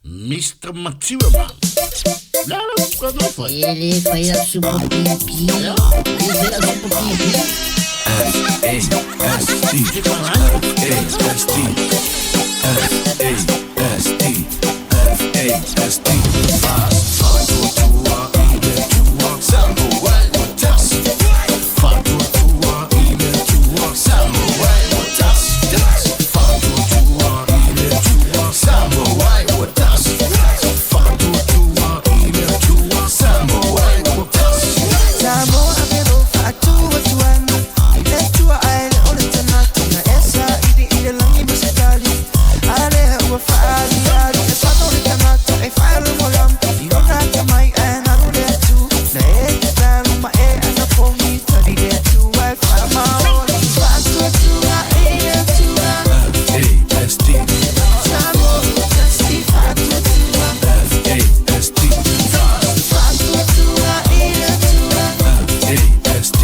Mr. Material. Claro, ¿cuándo fue? Ele faz a sua pipi. Ele faz a sua pipi. F.A.S.T. F.A.S.T. F.A.S.T. F.A.S.T. Faatuatua, ile Atua Samoa, Tasi. Faatuatua, ile Atua Samoa, Tasi. Faatuatua, ile Atua Samoa, Tasi. Faatuatua, ile Atua Samoa, Tasi. Samoa pero Faatuatua ile Atua ai ole tanata na esa ile langi musikali ale wa faali ali fatore tanata e fare molam io nata mai ana ole tu na e tano ma e ana pomi tadi de tu ai fama Faatuatua ile Atua F.A.S.T. Samoa Tasi Faatuatua F.A.S.T. Faatuatua ile Atua F.A.S.T.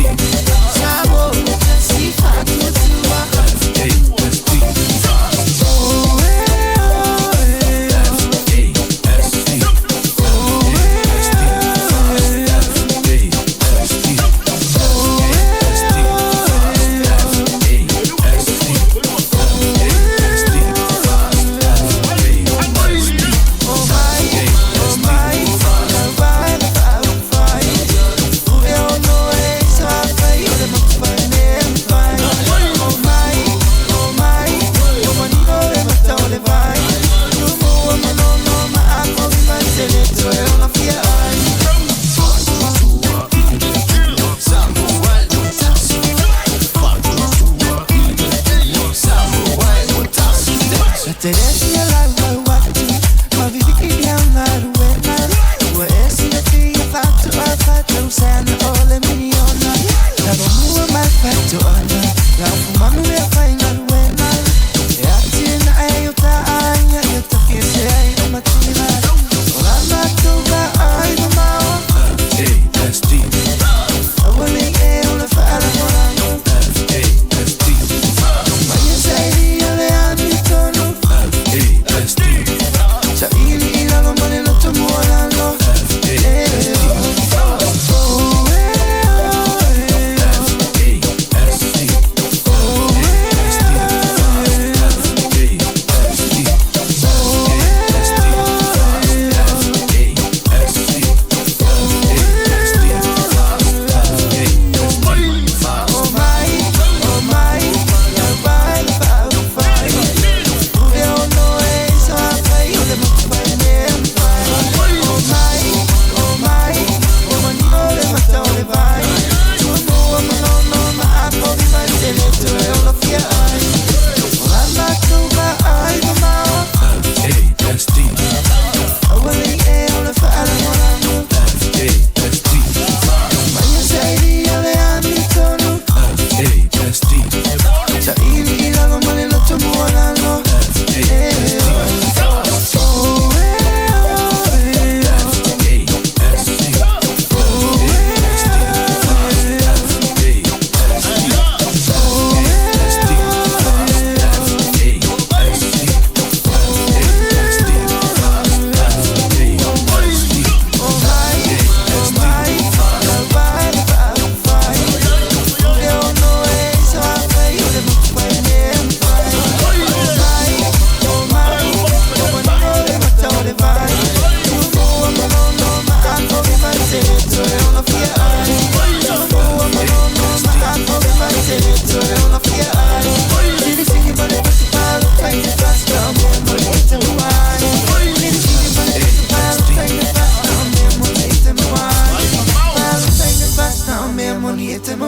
Samoa Tasi Faatuatua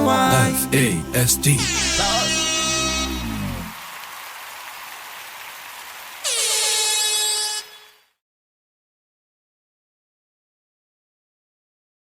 F.A.S.T.